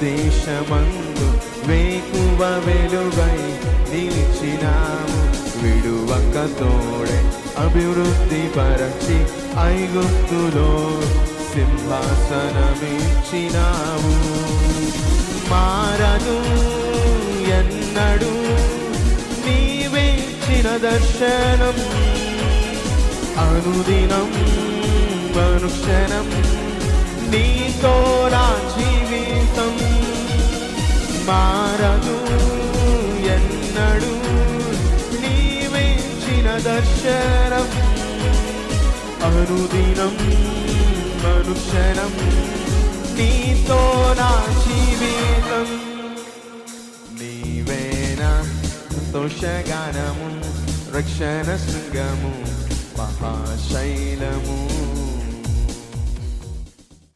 దేశమందు వేకువ వెలుగై నిలిచినాము. విడువక తోడే అభివృద్ధి పరచి ఐగుప్తులో సింహాసనమిచ్చినావు. మారను ఎన్నడు నీవేచిన దర్శనం, అనుదినం అనుక్షణం నీతో నా జీవితం. మారను ఎన్నడు నీవేచిన దర్శనం, అనుదినం అనుక్షణం నీతో నా జీవితం. నీవేనా సంతోషగానము, రక్షణ శృంగము, మహాశైలము